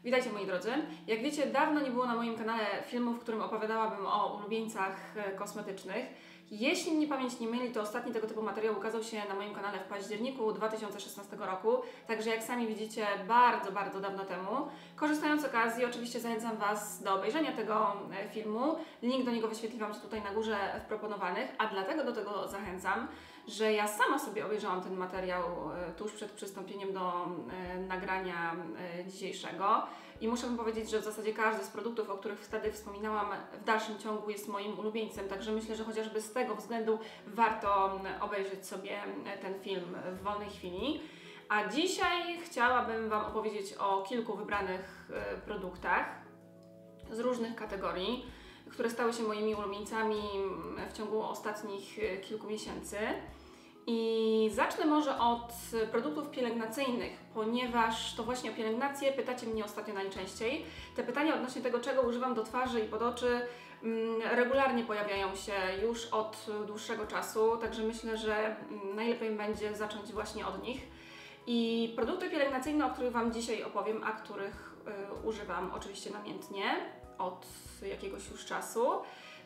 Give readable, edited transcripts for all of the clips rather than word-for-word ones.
Witajcie moi drodzy. Jak wiecie, dawno nie było na moim kanale filmu, w którym opowiadałabym o ulubieńcach kosmetycznych. Jeśli mnie pamięć nie myli, to ostatni tego typu materiał ukazał się na moim kanale w październiku 2016 roku, także jak sami widzicie, bardzo dawno temu. Korzystając z okazji, oczywiście zachęcam Was do obejrzenia tego filmu. Link do niego wyświetliłam się tutaj na górze w proponowanych, a dlatego do tego zachęcam, że ja sama sobie obejrzałam ten materiał tuż przed przystąpieniem do nagrania dzisiejszego i muszę Wam powiedzieć, że w zasadzie każdy z produktów, o których wtedy wspominałam, w dalszym ciągu jest moim ulubieńcem, także myślę, że chociażby z tego względu warto obejrzeć sobie ten film w wolnej chwili. A dzisiaj chciałabym Wam opowiedzieć o kilku wybranych produktach z różnych kategorii, które stały się moimi ulubieńcami w ciągu ostatnich kilku miesięcy. I zacznę może od produktów pielęgnacyjnych, ponieważ to właśnie o pielęgnację pytacie mnie ostatnio najczęściej. Te pytania odnośnie tego, czego używam do twarzy i pod oczy, regularnie pojawiają się już od dłuższego czasu, także myślę, że najlepiej będzie zacząć właśnie od nich. I produkty pielęgnacyjne, o których Wam dzisiaj opowiem, a których używam oczywiście namiętnie od jakiegoś już czasu,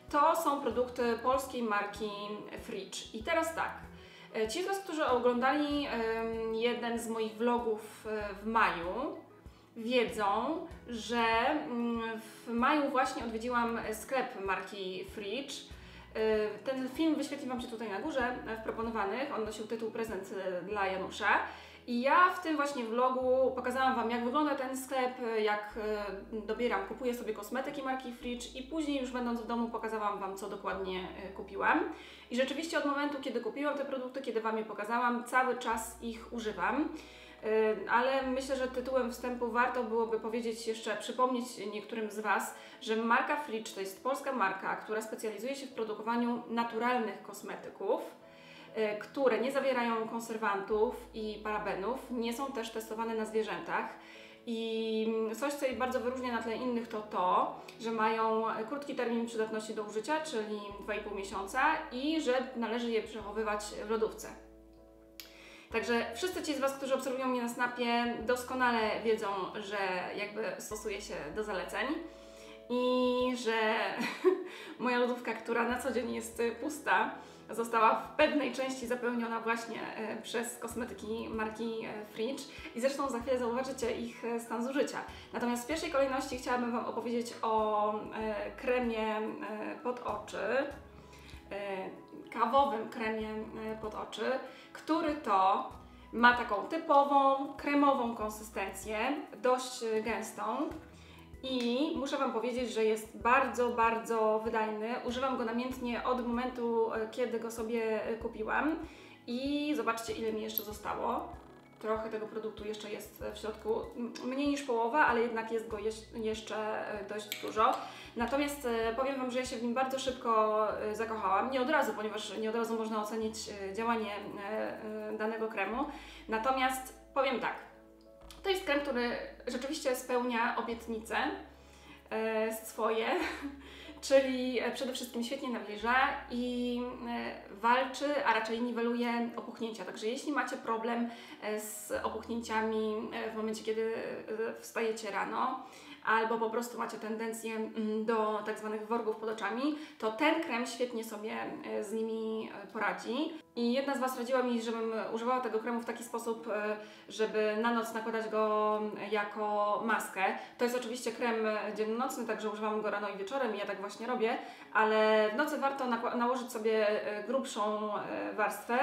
to są produkty polskiej marki Fridge. I teraz tak, ci z Was, którzy oglądali jeden z moich vlogów w maju, wiedzą, że w maju właśnie odwiedziłam sklep marki Fridge. Ten film wyświetli Wam się tutaj na górze w proponowanych, on nosił tytuł Prezent dla Janusza. I ja w tym właśnie vlogu pokazałam Wam, jak wygląda ten sklep, jak kupuję sobie kosmetyki marki Fridge i później już będąc w domu pokazałam Wam, co dokładnie kupiłam. I rzeczywiście od momentu, kiedy kupiłam te produkty, kiedy Wam je pokazałam, cały czas ich używam. Ale myślę, że tytułem wstępu warto byłoby powiedzieć jeszcze, przypomnieć niektórym z Was, że marka Fridge to jest polska marka, która specjalizuje się w produkowaniu naturalnych kosmetyków, które nie zawierają konserwantów i parabenów, nie są też testowane na zwierzętach. I coś, co je bardzo wyróżnia na tle innych, to to, że mają krótki termin przydatności do użycia, czyli 2,5 miesiąca i że należy je przechowywać w lodówce. Także wszyscy ci z Was, którzy obserwują mnie na Snapie, doskonale wiedzą, że jakby stosuję się do zaleceń i że moja lodówka, która na co dzień jest pusta, została w pewnej części zapełniona właśnie przez kosmetyki marki Fridge i zresztą za chwilę zauważycie ich stan zużycia. Natomiast w pierwszej kolejności chciałabym Wam opowiedzieć o kremie pod oczy, kawowym kremie pod oczy, który to ma taką typową, kremową konsystencję, dość gęstą. I muszę Wam powiedzieć, że jest bardzo wydajny. Używam go namiętnie od momentu, kiedy go sobie kupiłam. I zobaczcie, ile mi jeszcze zostało. Trochę tego produktu jeszcze jest w środku, mniej niż połowa, ale jednak jest go jeszcze dość dużo. Natomiast powiem Wam, że ja się w nim bardzo szybko zakochałam. Nie od razu, ponieważ nie od razu można ocenić działanie danego kremu. Natomiast powiem tak. To jest krem, który rzeczywiście spełnia obietnice swoje, czyli przede wszystkim świetnie nawilża i walczy, a raczej niweluje opuchnięcia. Także jeśli macie problem z opuchnięciami w momencie, kiedy wstajecie rano, albo po prostu macie tendencję do tak zwanych worków pod oczami, to ten krem świetnie sobie z nimi poradzi. I jedna z Was radziła mi, żebym używała tego kremu w taki sposób, żeby na noc nakładać go jako maskę. To jest oczywiście krem dziennonocny, także używam go rano i wieczorem i ja tak właśnie robię, ale w nocy warto nałożyć sobie grubszą warstwę,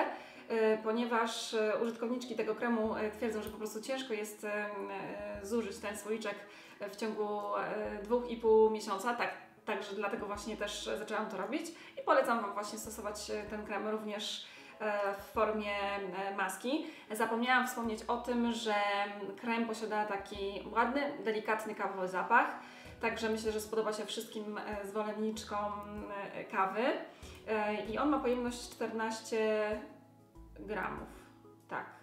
ponieważ użytkowniczki tego kremu twierdzą, że po prostu ciężko jest zużyć ten słoiczek w ciągu 2,5 miesiąca. Także dlatego właśnie też zaczęłam to robić i polecam Wam właśnie stosować ten krem również w formie maski. Zapomniałam wspomnieć o tym, że krem posiada taki ładny, delikatny kawowy zapach, także myślę, że spodoba się wszystkim zwolenniczkom kawy i on ma pojemność 14 gramów.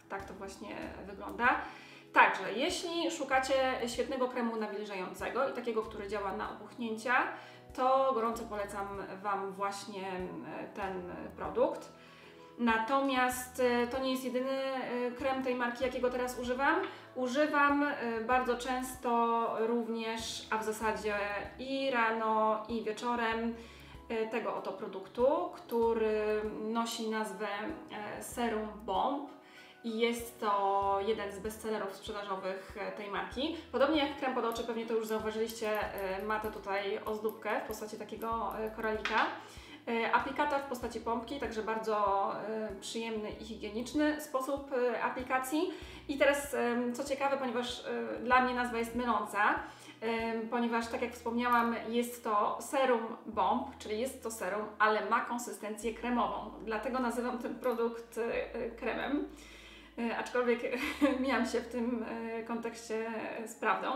Tak to właśnie wygląda. Także, jeśli szukacie świetnego kremu nawilżającego i takiego, który działa na opuchnięcia, to gorąco polecam Wam właśnie ten produkt. Natomiast to nie jest jedyny krem tej marki, jakiego teraz używam. Używam bardzo często również, a w zasadzie i rano, i wieczorem tego oto produktu, który nosi nazwę Serum Bomb i jest to jeden z bestsellerów sprzedażowych tej marki. Podobnie jak krem pod oczy, pewnie to już zauważyliście, ma to tutaj ozdóbkę w postaci takiego koralika. Aplikator w postaci pompki, także bardzo przyjemny i higieniczny sposób aplikacji. I teraz co ciekawe, ponieważ dla mnie nazwa jest myląca, ponieważ tak jak wspomniałam, jest to serum bomb, czyli jest to serum, ale ma konsystencję kremową. Dlatego nazywam ten produkt kremem, aczkolwiek mijam się w tym kontekście z prawdą.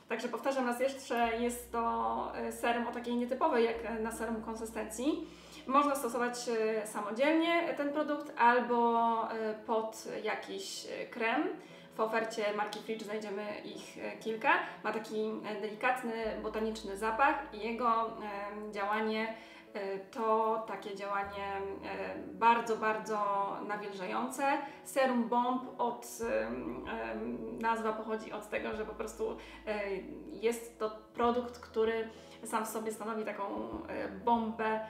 Także powtarzam raz jeszcze, jest to serum o takiej nietypowej jak na serum konsystencji. Można stosować samodzielnie ten produkt albo pod jakiś krem. W ofercie marki Fridge znajdziemy ich kilka. Ma taki delikatny, botaniczny zapach i jego działanie to takie działanie bardzo, bardzo nawilżające. Serum Bomb nazwa pochodzi od tego, że po prostu jest to produkt, który sam w sobie stanowi taką bombę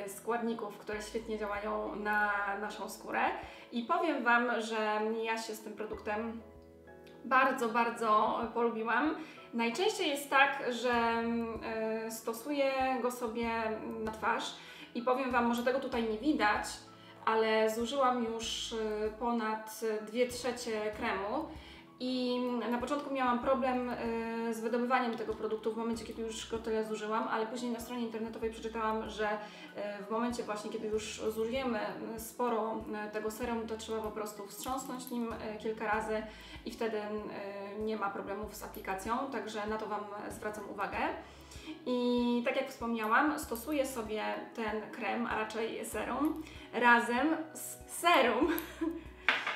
składników, które świetnie działają na naszą skórę. I powiem Wam, że ja się z tym produktem bardzo, bardzo polubiłam. Najczęściej jest tak, że stosuję go sobie na twarz i powiem Wam, może tego tutaj nie widać, ale zużyłam już ponad 2/3 kremu i na początku miałam problem z wydobywaniem tego produktu w momencie, kiedy już go tyle zużyłam, ale później na stronie internetowej przeczytałam, że w momencie właśnie, kiedy już zużyjemy sporo tego serum, to trzeba po prostu wstrząsnąć nim kilka razy i wtedy nie ma problemów z aplikacją, także na to Wam zwracam uwagę. I tak jak wspomniałam, stosuję sobie ten krem, a raczej serum, razem z serum.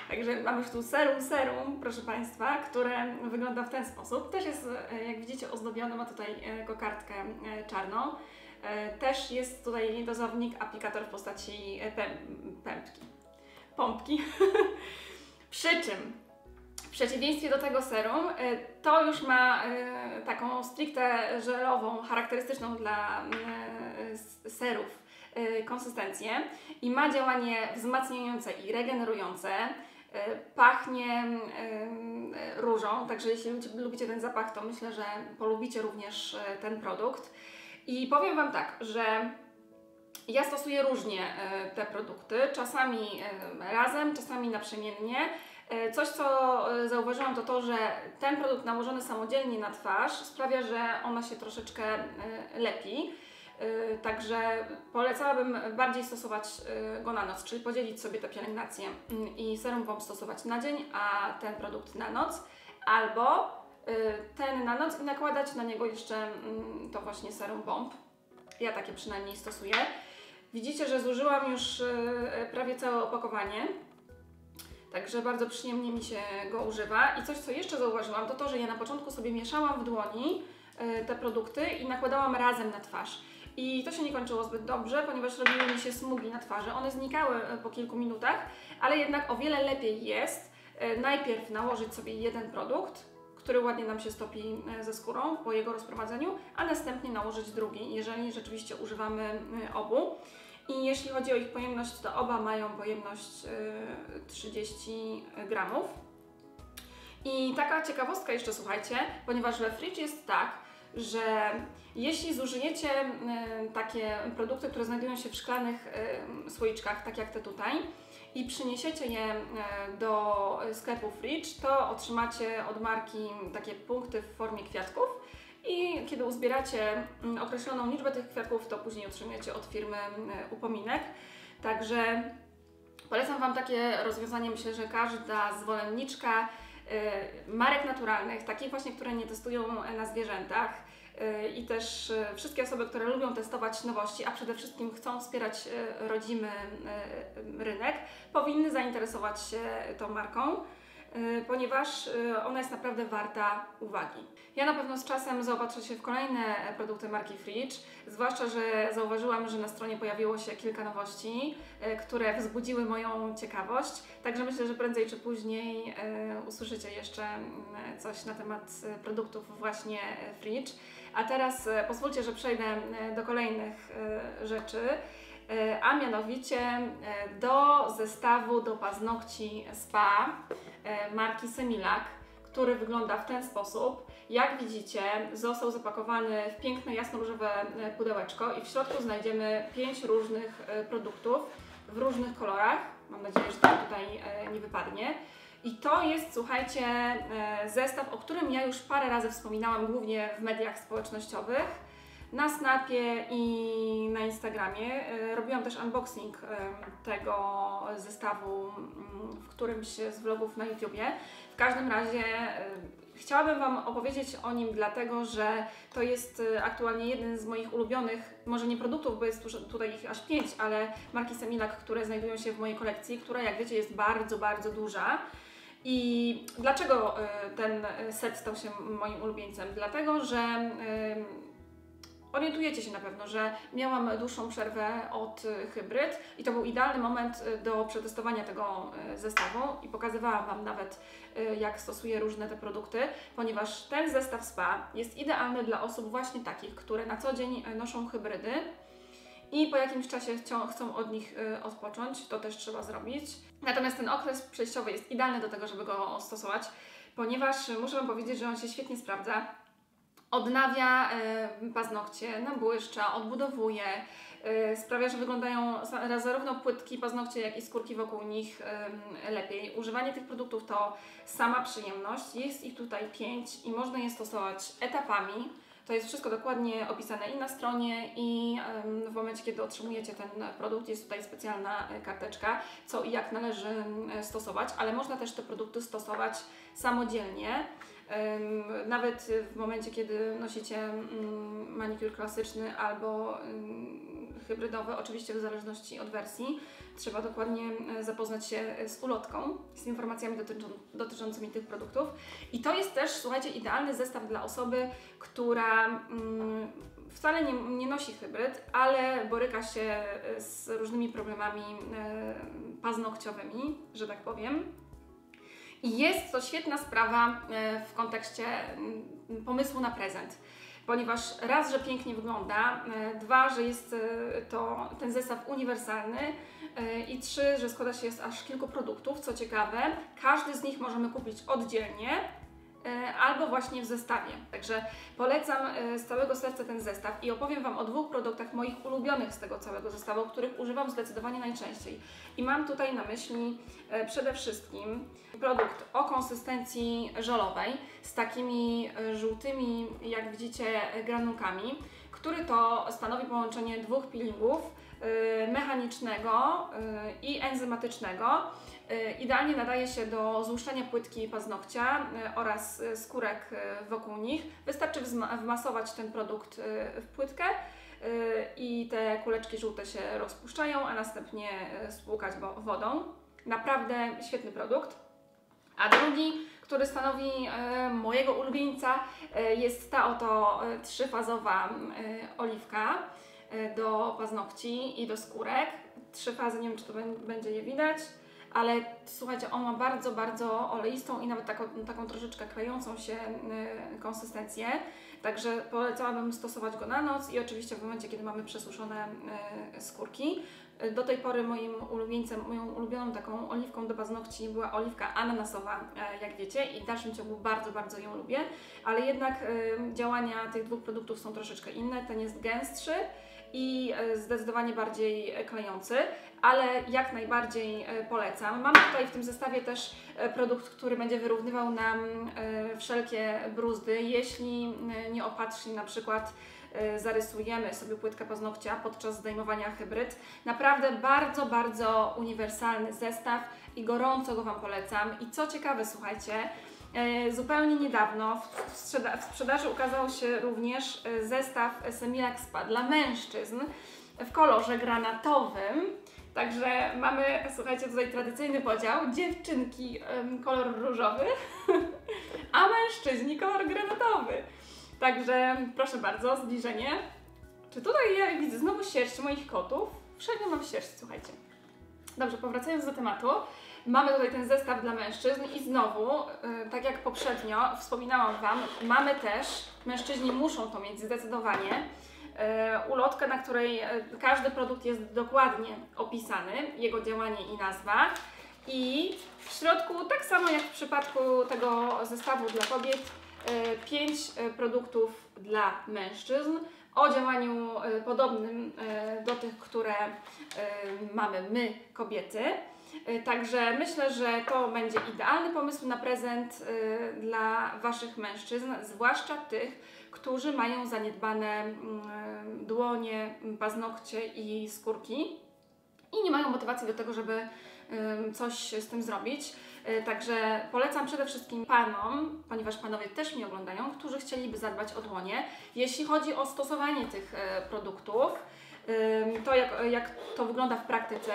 Także mamy już tu serum, proszę Państwa, które wygląda w ten sposób. Też jest, jak widzicie, ozdobione, ma tutaj kokardkę czarną. Też jest tutaj dozownik, aplikator w postaci pompki. Przy czym w przeciwieństwie do tego serum, to już ma taką stricte żelową, charakterystyczną dla serów konsystencję i ma działanie wzmacniające i regenerujące. Pachnie różą, także jeśli lubicie ten zapach, to myślę, że polubicie również ten produkt. I powiem Wam tak, że ja stosuję różnie te produkty, czasami razem, czasami naprzemiennie. Coś, co zauważyłam, to to, że ten produkt nałożony samodzielnie na twarz sprawia, że ona się troszeczkę lepi. Także polecałabym bardziej stosować go na noc, czyli podzielić sobie tę pielęgnację i serum bomb stosować na dzień, a ten produkt na noc, albo ten na noc i nakładać na niego jeszcze to właśnie serum bomb. Ja takie przynajmniej stosuję. Widzicie, że zużyłam już prawie całe opakowanie, także bardzo przyjemnie mi się go używa. I coś, co jeszcze zauważyłam, to to, że ja na początku sobie mieszałam w dłoni te produkty i nakładałam razem na twarz. I to się nie kończyło zbyt dobrze, ponieważ robiły mi się smugi na twarzy. One znikały po kilku minutach, ale jednak o wiele lepiej jest najpierw nałożyć sobie jeden produkt, który ładnie nam się stopi ze skórą po jego rozprowadzeniu, a następnie nałożyć drugi, jeżeli rzeczywiście używamy obu. I jeśli chodzi o ich pojemność, to oba mają pojemność 30 gramów. I taka ciekawostka jeszcze, słuchajcie, ponieważ we Fridge jest tak, że jeśli zużyjecie takie produkty, które znajdują się w szklanych słoiczkach, tak jak te tutaj, i przyniesiecie je do sklepu Fridge, to otrzymacie od marki takie punkty w formie kwiatków i kiedy uzbieracie określoną liczbę tych kwiatków, to później otrzymujecie od firmy upominek. Także polecam Wam takie rozwiązanie. Myślę, że każda zwolenniczka marek naturalnych, takich właśnie, które nie testują na zwierzętach, i też wszystkie osoby, które lubią testować nowości, a przede wszystkim chcą wspierać rodzimy rynek, powinny zainteresować się tą marką. ponieważ ona jest naprawdę warta uwagi. Ja na pewno z czasem zaopatrzę się w kolejne produkty marki Fridge, zwłaszcza, że zauważyłam, że na stronie pojawiło się kilka nowości, które wzbudziły moją ciekawość, także myślę, że prędzej czy później usłyszycie jeszcze coś na temat produktów właśnie Fridge. A teraz pozwólcie, że przejdę do kolejnych rzeczy, a mianowicie do zestawu do paznokci Spa marki Semilac, który wygląda w ten sposób. Jak widzicie, został zapakowany w piękne jasno-różowe pudełeczko i w środku znajdziemy 5 różnych produktów w różnych kolorach. Mam nadzieję, że to tutaj nie wypadnie. I to jest, słuchajcie, zestaw, o którym ja już parę razy wspominałam, głównie w mediach społecznościowych, na Snapie i na Instagramie. Robiłam też unboxing tego zestawu w którymś z vlogów na YouTubie. W każdym razie chciałabym Wam opowiedzieć o nim, dlatego że to jest aktualnie jeden z moich ulubionych, może nie produktów, bo jest tutaj ich aż 5, ale marki Semilac, które znajdują się w mojej kolekcji, która, jak wiecie, jest bardzo, bardzo duża. I dlaczego ten set stał się moim ulubieńcem? Dlatego, że orientujecie się na pewno, że miałam dłuższą przerwę od hybryd i to był idealny moment do przetestowania tego zestawu i pokazywałam Wam nawet, jak stosuję różne te produkty, ponieważ ten zestaw Spa jest idealny dla osób właśnie takich, które na co dzień noszą hybrydy i po jakimś czasie chcą od nich odpocząć, to też trzeba zrobić. Natomiast ten okres przejściowy jest idealny do tego, żeby go stosować, ponieważ muszę Wam powiedzieć, że on się świetnie sprawdza. Odnawia paznokcie, nabłyszcza, odbudowuje, sprawia, że wyglądają zarówno płytki paznokcie, jak i skórki wokół nich lepiej. Używanie tych produktów to sama przyjemność. Jest ich tutaj 5 i można je stosować etapami. To jest wszystko dokładnie opisane i na stronie, i w momencie, kiedy otrzymujecie ten produkt, jest tutaj specjalna karteczka, co i jak należy stosować, ale można też te produkty stosować samodzielnie. Nawet w momencie, kiedy nosicie manikur klasyczny albo hybrydowy, oczywiście w zależności od wersji, trzeba dokładnie zapoznać się z ulotką, z informacjami dotyczącymi tych produktów. I to jest też, słuchajcie, idealny zestaw dla osoby, która wcale nie nosi hybryd, ale boryka się z różnymi problemami paznokciowymi, że tak powiem. I jest to świetna sprawa w kontekście pomysłu na prezent, ponieważ raz, że pięknie wygląda, dwa, że jest to ten zestaw uniwersalny i 3, że składa się z aż kilku produktów. Co ciekawe, każdy z nich możemy kupić oddzielnie albo właśnie w zestawie. Także polecam z całego serca ten zestaw i opowiem Wam o 2 produktach moich ulubionych z tego całego zestawu, których używam zdecydowanie najczęściej. I mam tutaj na myśli przede wszystkim produkt o konsystencji żelowej z takimi żółtymi, jak widzicie, granulkami, który to stanowi połączenie 2 peelingów, mechanicznego i enzymatycznego. Idealnie nadaje się do złuszczenia płytki paznokcia oraz skórek wokół nich. Wystarczy wmasować ten produkt w płytkę i te kuleczki żółte się rozpuszczają, a następnie spłukać wodą. Naprawdę świetny produkt. A drugi, który stanowi mojego ulubieńca, jest ta oto 3-fazowa oliwka do paznokci i do skórek. 3 fazy, nie wiem, czy to będzie je widać, ale słuchajcie, on ma bardzo, bardzo oleistą i nawet taką troszeczkę klejącą się konsystencję. Także polecałabym stosować go na noc i oczywiście w momencie, kiedy mamy przesuszone skórki. Do tej pory moim ulubieńcem, moją ulubioną taką oliwką do paznokci była oliwka ananasowa, jak wiecie, i w dalszym ciągu bardzo, bardzo ją lubię, ale jednak działania tych 2 produktów są troszeczkę inne. Ten jest gęstszy i zdecydowanie bardziej klejący, ale jak najbardziej polecam. Mam tutaj w tym zestawie też produkt, który będzie wyrównywał nam wszelkie bruzdy, jeśli nieopatrznie na przykład zarysujemy sobie płytkę paznokcia podczas zdejmowania hybryd. Naprawdę bardzo, bardzo uniwersalny zestaw i gorąco go Wam polecam. I co ciekawe, słuchajcie, zupełnie niedawno w sprzedaży ukazał się również zestaw Semilac Spa dla mężczyzn w kolorze granatowym. Także mamy, słuchajcie, tutaj tradycyjny podział. Dziewczynki kolor różowy, a mężczyźni kolor granatowy. Także proszę bardzo, zbliżenie. Czy tutaj ja widzę znowu sierść moich kotów? Wszędzie mam sierść, słuchajcie. Dobrze, powracając do tematu. Mamy tutaj ten zestaw dla mężczyzn i znowu, tak jak poprzednio wspominałam Wam, mamy też, mężczyźni muszą to mieć zdecydowanie, ulotkę, na której każdy produkt jest dokładnie opisany, jego działanie i nazwa. I w środku, tak samo jak w przypadku tego zestawu dla kobiet, 5 produktów dla mężczyzn o działaniu podobnym do tych, które mamy my, kobiety. Także myślę, że to będzie idealny pomysł na prezent dla Waszych mężczyzn, zwłaszcza tych, którzy mają zaniedbane dłonie, paznokcie i skórki i nie mają motywacji do tego, żeby coś z tym zrobić. Także polecam przede wszystkim panom, ponieważ panowie też mnie oglądają, którzy chcieliby zadbać o dłonie. Jeśli chodzi o stosowanie tych produktów, to jak to wygląda w praktyce,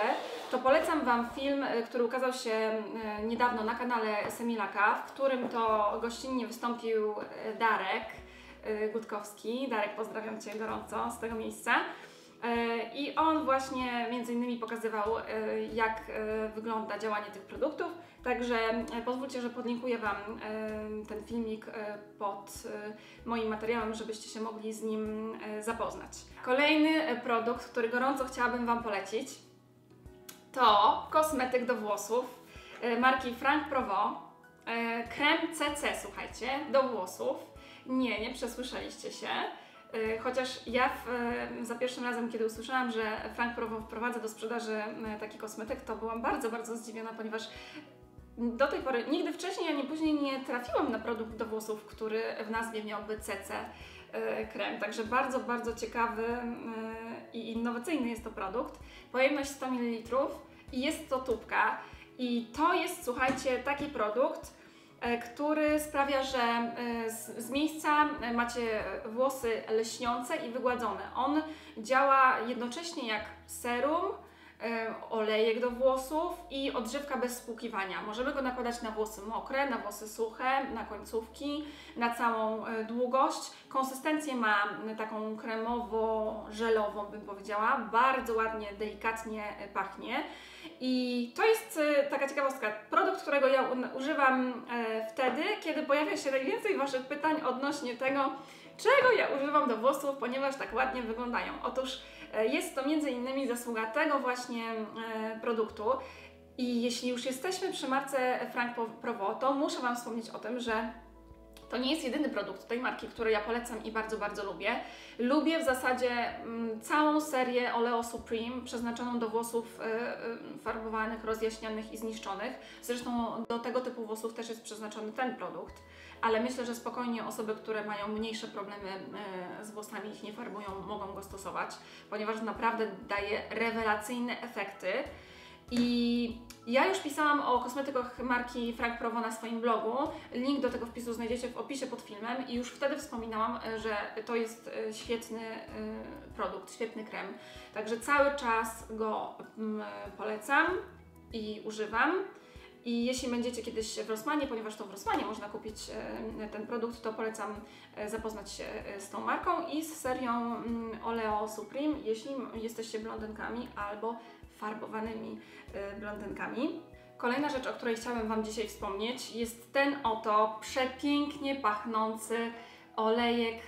to polecam Wam film, który ukazał się niedawno na kanale Semilaka, w którym to gościnnie wystąpił Darek Gutkowski. Darek, pozdrawiam Cię gorąco z tego miejsca. I on właśnie między innymi pokazywał, jak wygląda działanie tych produktów. Także pozwólcie, że podlinkuję Wam ten filmik pod moim materiałem, żebyście się mogli z nim zapoznać. Kolejny produkt, który gorąco chciałabym Wam polecić, to kosmetyk do włosów marki Franck Provo. Krem CC, słuchajcie, do włosów. Nie przesłyszeliście się. Chociaż ja za pierwszym razem, kiedy usłyszałam, że Franck Provo wprowadza do sprzedaży taki kosmetyk, to byłam bardzo, bardzo zdziwiona, ponieważ do tej pory, nigdy wcześniej ani później nie trafiłam na produkt do włosów, który w nazwie miałby CC krem. Także bardzo, bardzo ciekawy i innowacyjny jest to produkt. Pojemność 100 ml i jest to tubka. I to jest, słuchajcie, taki produkt, który sprawia, że z miejsca macie włosy lśniące i wygładzone. On działa jednocześnie jak serum, olejek do włosów i odżywka bez spłukiwania. Możemy go nakładać na włosy mokre, na włosy suche, na końcówki, na całą długość. Konsystencję ma taką kremowo-żelową, bym powiedziała. Bardzo ładnie, delikatnie pachnie. I to jest taka ciekawostka. Produkt, którego ja używam wtedy, kiedy pojawia się najwięcej Waszych pytań odnośnie tego, czego ja używam do włosów, ponieważ tak ładnie wyglądają. Otóż jest to między innymi zasługa tego właśnie produktu. I jeśli już jesteśmy przy marce Franck Provo, to muszę Wam wspomnieć o tym, że to nie jest jedyny produkt tej marki, który ja polecam i bardzo, bardzo lubię. Lubię w zasadzie całą serię Oleo Supreme przeznaczoną do włosów farbowanych, rozjaśnianych i zniszczonych. Zresztą do tego typu włosów też jest przeznaczony ten produkt. Ale myślę, że spokojnie osoby, które mają mniejsze problemy z włosami, ich nie farbują, mogą go stosować, ponieważ naprawdę daje rewelacyjne efekty. I ja już pisałam o kosmetykach marki Franck Provo na swoim blogu. Link do tego wpisu znajdziecie w opisie pod filmem i już wtedy wspominałam, że to jest świetny produkt, świetny krem. Także cały czas go polecam i używam. I jeśli będziecie kiedyś w Rossmanie, ponieważ to w Rossmanie można kupić ten produkt, to polecam zapoznać się z tą marką i z serią Oleo Supreme, jeśli jesteście blondynkami albo farbowanymi blondynkami. Kolejna rzecz, o której chciałabym Wam dzisiaj wspomnieć, jest ten oto przepięknie pachnący olejek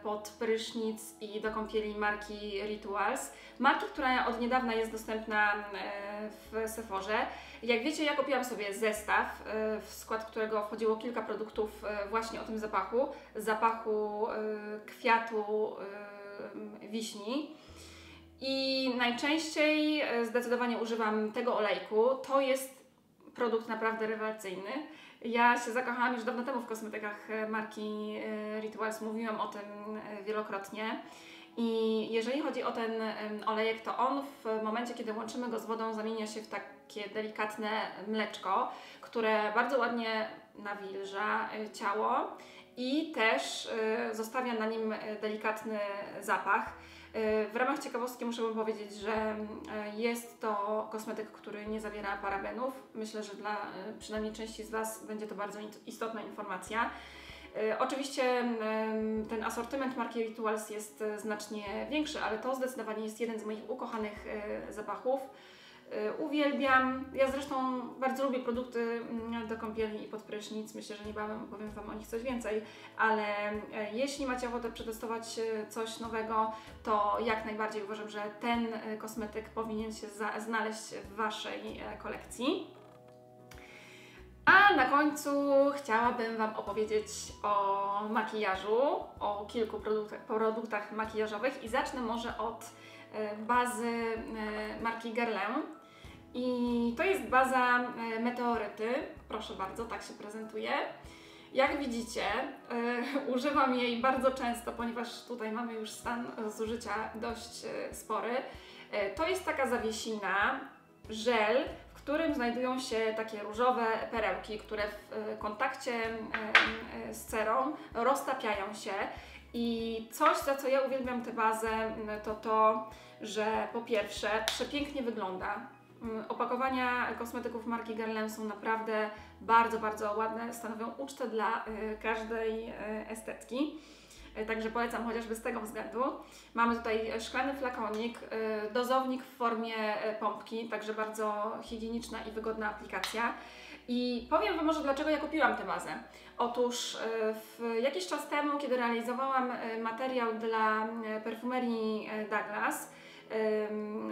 pod prysznic i do kąpieli marki Rituals. Marki, która od niedawna jest dostępna w Sephorze. Jak wiecie, ja kupiłam sobie zestaw, w skład którego wchodziło kilka produktów właśnie o tym zapachu kwiatu wiśni. I najczęściej zdecydowanie używam tego olejku. To jest produkt naprawdę rewelacyjny. Ja się zakochałam już dawno temu w kosmetykach marki Rituals, mówiłam o tym wielokrotnie. I jeżeli chodzi o ten olejek, to on w momencie, kiedy łączymy go z wodą, zamienia się w takie delikatne mleczko, które bardzo ładnie nawilża ciało i też zostawia na nim delikatny zapach. W ramach ciekawostki muszę Wam powiedzieć, że jest to kosmetyk, który nie zawiera parabenów. Myślę, że dla przynajmniej części z Was będzie to bardzo istotna informacja. Oczywiście ten asortyment marki Rituals jest znacznie większy, ale to zdecydowanie jest jeden z moich ukochanych zapachów. Uwielbiam. Ja zresztą bardzo lubię produkty do kąpieli i pod prysznic. Myślę, że niebawem opowiem Wam o nich coś więcej, ale jeśli macie ochotę przetestować coś nowego, to jak najbardziej uważam, że ten kosmetyk powinien się znaleźć w Waszej kolekcji. A na końcu chciałabym Wam opowiedzieć o makijażu, o kilku produktach makijażowych i zacznę może od bazy marki Guerlain. I to jest baza Meteoryty, proszę bardzo, tak się prezentuje. Jak widzicie, używam jej bardzo często, ponieważ tutaj mamy już stan zużycia dość spory. To jest taka zawiesina, żel, w którym znajdują się takie różowe perełki, które w kontakcie z cerą roztapiają się. I coś, za co ja uwielbiam tę bazę, to to, że po pierwsze przepięknie wygląda. Opakowania kosmetyków marki Guerlain są naprawdę bardzo, bardzo ładne, stanowią ucztę dla każdej estetki. Także polecam chociażby z tego względu. Mamy tutaj szklany flakonik, dozownik w formie pompki, także bardzo higieniczna i wygodna aplikacja. I powiem Wam może, dlaczego ja kupiłam tę bazę. Otóż jakiś czas temu, kiedy realizowałam materiał dla perfumerii Douglas,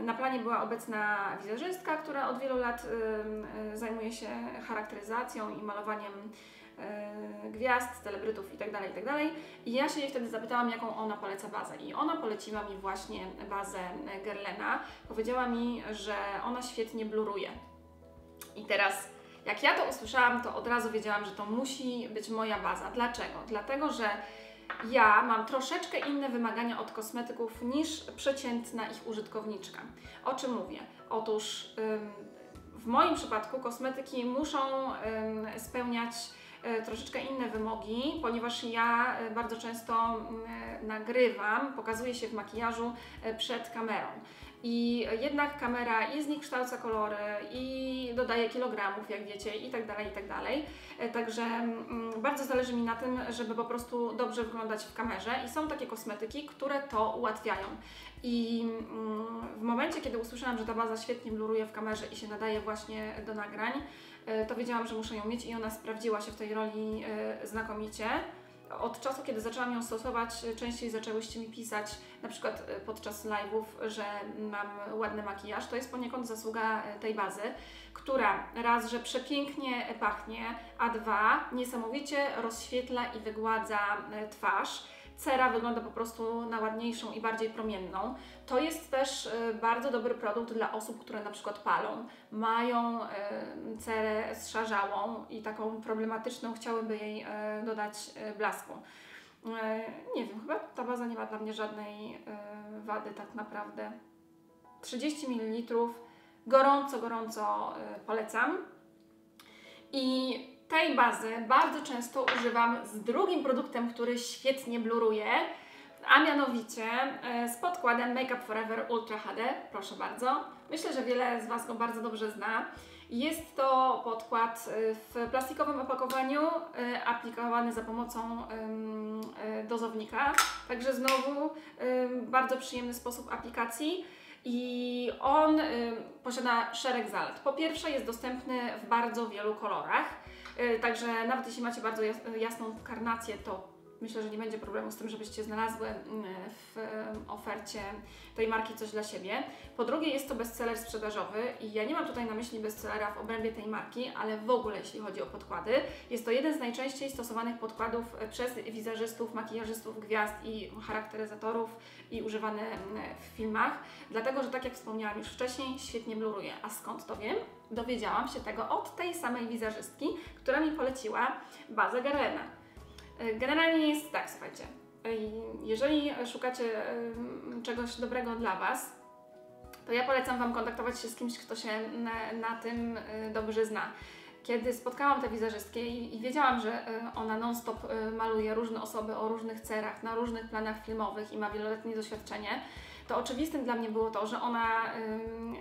na planie była obecna wizerzystka, która od wielu lat zajmuje się charakteryzacją i malowaniem gwiazd, celebrytów itd., itd. I ja się jej wtedy zapytałam, jaką ona poleca bazę. I ona poleciła mi właśnie bazę Guerlaina. Powiedziała mi, że ona świetnie bluruje. I teraz, jak ja to usłyszałam, to od razu wiedziałam, że to musi być moja baza. Dlaczego? Dlatego, że ja mam troszeczkę inne wymagania od kosmetyków niż przeciętna ich użytkowniczka. O czym mówię? Otóż w moim przypadku kosmetyki muszą spełniać troszeczkę inne wymogi, ponieważ ja bardzo często nagrywam, pokazuję się w makijażu przed kamerą. I jednak kamera i zniekształca kolory, i dodaje kilogramów, jak wiecie, i tak dalej, i tak dalej. Także bardzo zależy mi na tym, żeby po prostu dobrze wyglądać w kamerze i są takie kosmetyki, które to ułatwiają. I w momencie, kiedy usłyszałam, że ta baza świetnie bluruje w kamerze i się nadaje właśnie do nagrań, to wiedziałam, że muszę ją mieć i ona sprawdziła się w tej roli znakomicie. Od czasu, kiedy zaczęłam ją stosować, częściej zaczęłyście mi pisać, na przykład podczas live'ów, że mam ładny makijaż. To jest poniekąd zasługa tej bazy, która raz, że przepięknie pachnie, a dwa, niesamowicie rozświetla i wygładza twarz. Cera wygląda po prostu na ładniejszą i bardziej promienną. To jest też bardzo dobry produkt dla osób, które na przykład palą, mają cerę zszarzałą i taką problematyczną, chciałyby jej dodać blasku. Nie wiem, chyba ta baza nie ma dla mnie żadnej wady tak naprawdę. 30 ml, gorąco, gorąco polecam. I tej bazy bardzo często używam z drugim produktem, który świetnie bluruje, a mianowicie z podkładem Make Up For Ever Ultra HD, proszę bardzo. Myślę, że wiele z Was go bardzo dobrze zna. Jest to podkład w plastikowym opakowaniu, aplikowany za pomocą dozownika, także znowu bardzo przyjemny sposób aplikacji. I on posiada szereg zalet. Po pierwsze, jest dostępny w bardzo wielu kolorach, także nawet jeśli macie bardzo jasną karnację, to myślę, że nie będzie problemu z tym, żebyście znalazły w ofercie tej marki coś dla siebie. Po drugie, jest to bestseller sprzedażowy i ja nie mam tutaj na myśli bestsellera w obrębie tej marki, ale w ogóle jeśli chodzi o podkłady. Jest to jeden z najczęściej stosowanych podkładów przez wizerzystów, makijażystów, gwiazd i charakteryzatorów i używany w filmach, dlatego, że tak jak wspomniałam już wcześniej, świetnie bluruje. A skąd to wiem? Dowiedziałam się tego od tej samej wizerzystki, która mi poleciła bazę Guerlaina. Generalnie jest tak, słuchajcie, jeżeli szukacie czegoś dobrego dla Was, to ja polecam Wam kontaktować się z kimś, kto się na tym dobrze zna. kiedy spotkałam tę wizerzystkę i wiedziałam, że ona non-stop maluje różne osoby o różnych cerach, na różnych planach filmowych i ma wieloletnie doświadczenie, to oczywistym dla mnie było to, że ona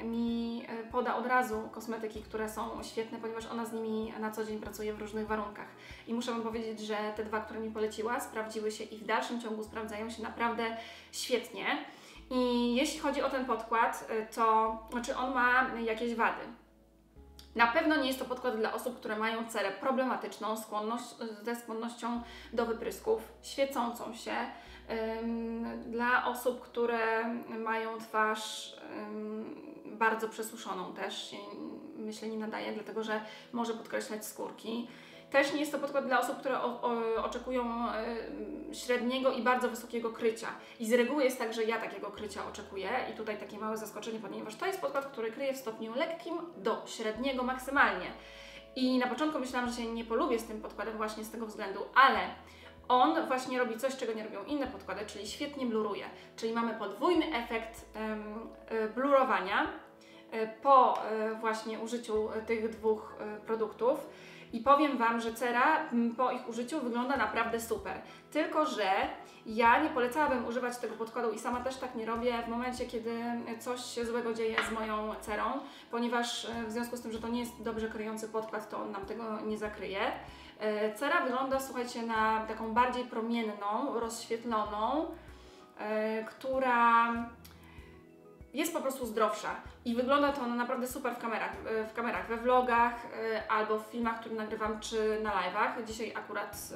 mi poda od razu kosmetyki, które są świetne, ponieważ ona z nimi na co dzień pracuje w różnych warunkach. I muszę Wam powiedzieć, że te dwa, które mi poleciła, sprawdziły się i w dalszym ciągu sprawdzają się naprawdę świetnie. I jeśli chodzi o ten podkład, to znaczy on ma jakieś wady. Na pewno nie jest to podkład dla osób, które mają cerę problematyczną, ze skłonnością do wyprysków, świecącą się. Dla osób, które mają twarz bardzo przesuszoną też się, myślę, nie nadaje, dlatego że może podkreślać skórki. Też nie jest to podkład dla osób, które oczekują średniego i bardzo wysokiego krycia. I z reguły jest tak, że ja takiego krycia oczekuję i tutaj takie małe zaskoczenie, ponieważ to jest podkład, który kryje w stopniu lekkim do średniego maksymalnie. I na początku myślałam, że się nie polubię z tym podkładem właśnie z tego względu, ale on właśnie robi coś, czego nie robią inne podkłady, czyli świetnie bluruje. Czyli mamy podwójny efekt blurowania po właśnie użyciu tych dwóch produktów. I powiem Wam, że cera po ich użyciu wygląda naprawdę super. Tylko że ja nie polecałabym używać tego podkładu i sama też tak nie robię w momencie, kiedy coś się złego dzieje z moją cerą, ponieważ w związku z tym, że to nie jest dobrze kryjący podkład, to on nam tego nie zakryje. Cera wygląda, słuchajcie, na taką bardziej promienną, rozświetloną, która jest po prostu zdrowsza i wygląda to naprawdę super w kamerach, we vlogach albo w filmach, które nagrywam, czy na live'ach. Dzisiaj akurat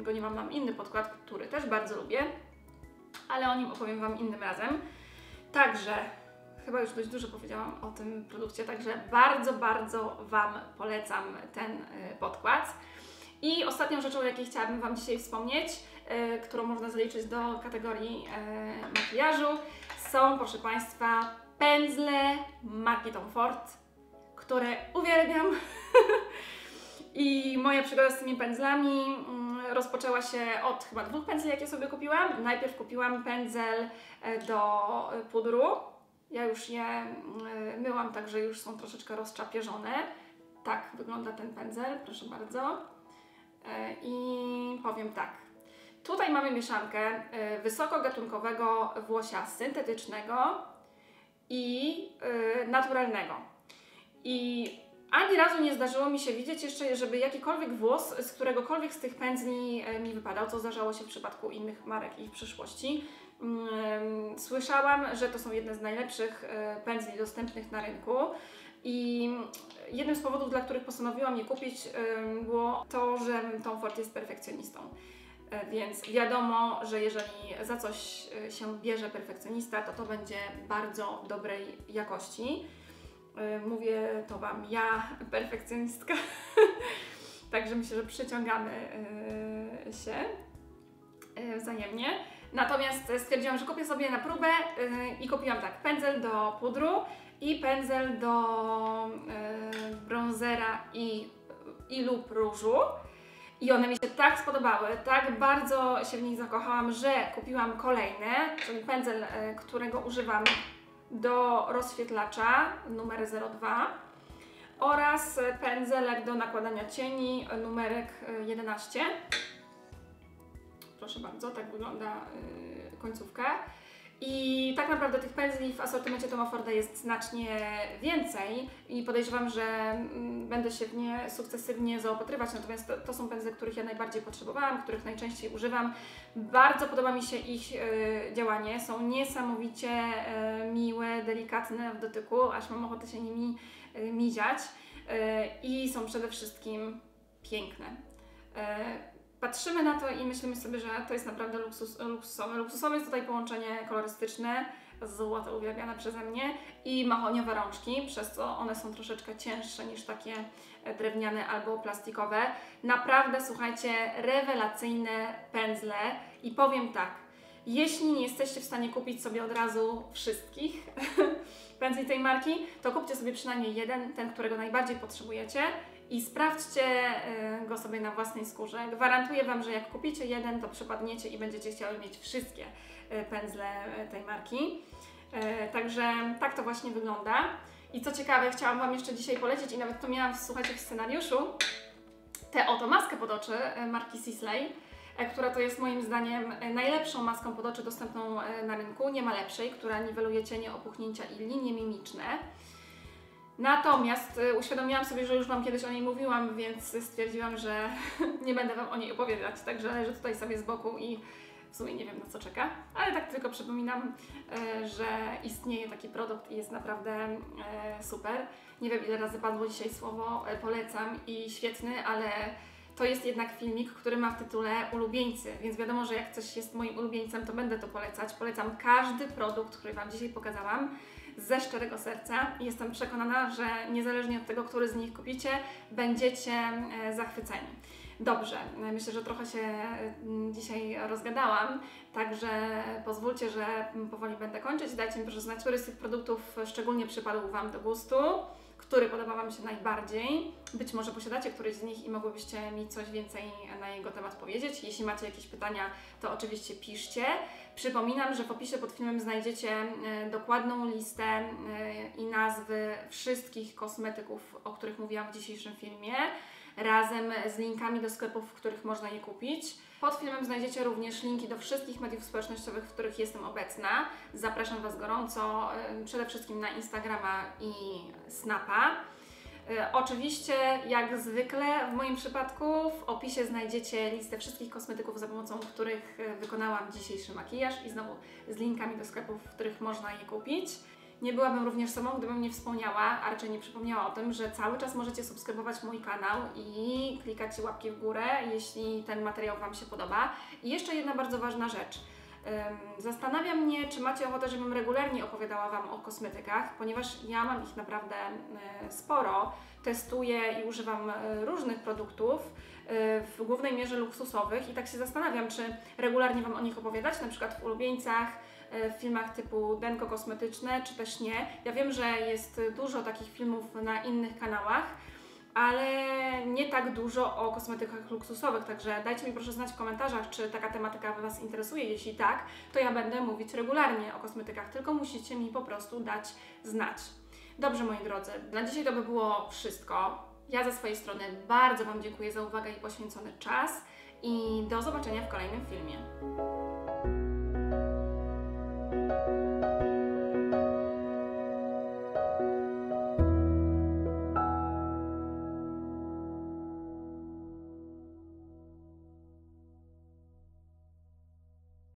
go nie mam inny podkład, który też bardzo lubię, ale o nim opowiem Wam innym razem. Także chyba już dość dużo powiedziałam o tym produkcie, także bardzo, bardzo Wam polecam ten podkład. I ostatnią rzeczą, o jakiej chciałabym Wam dzisiaj wspomnieć, którą można zaliczyć do kategorii makijażu, są, proszę Państwa, pędzle marki Tom Ford, które uwielbiam. I moja przygoda z tymi pędzlami rozpoczęła się od chyba 2 pędzli, jakie sobie kupiłam. Najpierw kupiłam pędzel do pudru. Ja już je myłam, także już są troszeczkę rozczapieżone. Tak wygląda ten pędzel, proszę bardzo. I powiem tak. Tutaj mamy mieszankę wysokogatunkowego włosia syntetycznego i naturalnego. I ani razu nie zdarzyło mi się widzieć jeszcze, żeby jakikolwiek włos z któregokolwiek z tych pędzli mi wypadał, co zdarzało się w przypadku innych marek i w przyszłości. Słyszałam, że to są jedne z najlepszych pędzli dostępnych na rynku. I jednym z powodów, dla których postanowiłam je kupić, było to, że Tom Ford jest perfekcjonistą. Więc wiadomo, że jeżeli za coś się bierze perfekcjonista, to będzie bardzo dobrej jakości. Mówię to Wam ja, perfekcjonistka. Także myślę, że przyciągamy się wzajemnie. Natomiast stwierdziłam, że kupię sobie na próbę i kupiłam tak, pędzel do pudru i pędzel do bronzera i lub różu. I one mi się tak spodobały, tak bardzo się w nich zakochałam, że kupiłam kolejne, czyli pędzel, którego używam do rozświetlacza numer 02 oraz pędzelek do nakładania cieni numerek 11. Proszę bardzo, tak wygląda końcówka. I tak naprawdę tych pędzli w asortymencie Toma Forda jest znacznie więcej i podejrzewam, że będę się w nie sukcesywnie zaopatrywać, natomiast to są pędzle, których ja najbardziej potrzebowałam, których najczęściej używam. Bardzo podoba mi się ich działanie, są niesamowicie miłe, delikatne w dotyku, aż mam ochotę się nimi miziać i są przede wszystkim piękne. Patrzymy na to i myślimy sobie, że to jest naprawdę luksusowe. Luksusowe jest tutaj połączenie kolorystyczne, złoto uwielbiane przeze mnie i mahoniowe rączki, przez co one są troszeczkę cięższe niż takie drewniane albo plastikowe. Naprawdę, słuchajcie, rewelacyjne pędzle i powiem tak, jeśli nie jesteście w stanie kupić sobie od razu wszystkich pędzli tej marki, to kupcie sobie przynajmniej jeden, ten, którego najbardziej potrzebujecie. I sprawdźcie go sobie na własnej skórze. Gwarantuję Wam, że jak kupicie jeden, to przepadniecie i będziecie chciały mieć wszystkie pędzle tej marki. Także tak to właśnie wygląda. I co ciekawe, chciałam Wam jeszcze dzisiaj polecić i nawet to miałam, słuchajcie, w scenariuszu, tę oto maskę pod oczy marki Sisley, która to jest moim zdaniem najlepszą maską pod oczy dostępną na rynku, nie ma lepszej, która niweluje cienie, opuchnięcia i linie mimiczne. Natomiast uświadomiłam sobie, że już Wam kiedyś o niej mówiłam, więc stwierdziłam, że nie będę Wam o niej opowiadać, także leży tutaj sobie z boku i w sumie nie wiem, na co czeka, ale tak tylko przypominam, że istnieje taki produkt i jest naprawdę super. Nie wiem, ile razy padło dzisiaj słowo polecam i świetny, ale to jest jednak filmik, który ma w tytule ulubieńcy, więc wiadomo, że jak coś jest moim ulubieńcem, to będę to polecać. Polecam każdy produkt, który Wam dzisiaj pokazałam, ze szczerego serca i jestem przekonana, że niezależnie od tego, który z nich kupicie, będziecie zachwyceni. Dobrze, myślę, że trochę się dzisiaj rozgadałam, także pozwólcie, że powoli będę kończyć. Dajcie mi proszę znać, który z tych produktów szczególnie przypadł Wam do gustu, który podoba Wam się najbardziej. Być może posiadacie któryś z nich i mogłybyście mi coś więcej na jego temat powiedzieć. Jeśli macie jakieś pytania, to oczywiście piszcie. Przypominam, że w opisie pod filmem znajdziecie dokładną listę i nazwy wszystkich kosmetyków, o których mówiłam w dzisiejszym filmie, razem z linkami do sklepów, w których można je kupić. Pod filmem znajdziecie również linki do wszystkich mediów społecznościowych, w których jestem obecna. Zapraszam Was gorąco, przede wszystkim na Instagrama i Snapa. Oczywiście, jak zwykle w moim przypadku, w opisie znajdziecie listę wszystkich kosmetyków, za pomocą których wykonałam dzisiejszy makijaż i znowu z linkami do sklepów, w których można je kupić. Nie byłabym również sobą, gdybym nie wspomniała, a raczej nie przypomniała o tym, że cały czas możecie subskrybować mój kanał i klikać łapki w górę, jeśli ten materiał Wam się podoba. I jeszcze jedna bardzo ważna rzecz. Zastanawia mnie, czy macie ochotę, żebym regularnie opowiadała Wam o kosmetykach, ponieważ ja mam ich naprawdę sporo. Testuję i używam różnych produktów, w głównej mierze luksusowych i tak się zastanawiam, czy regularnie Wam o nich opowiadać, na przykład w ulubieńcach, w filmach typu Denko Kosmetyczne, czy też nie. Ja wiem, że jest dużo takich filmów na innych kanałach, ale nie tak dużo o kosmetykach luksusowych, także dajcie mi proszę znać w komentarzach, czy taka tematyka Was interesuje. Jeśli tak, to ja będę mówić regularnie o kosmetykach, tylko musicie mi po prostu dać znać. Dobrze, moi drodzy, na dzisiaj to by było wszystko. Ja ze swojej strony bardzo Wam dziękuję za uwagę i poświęcony czas i do zobaczenia w kolejnym filmie.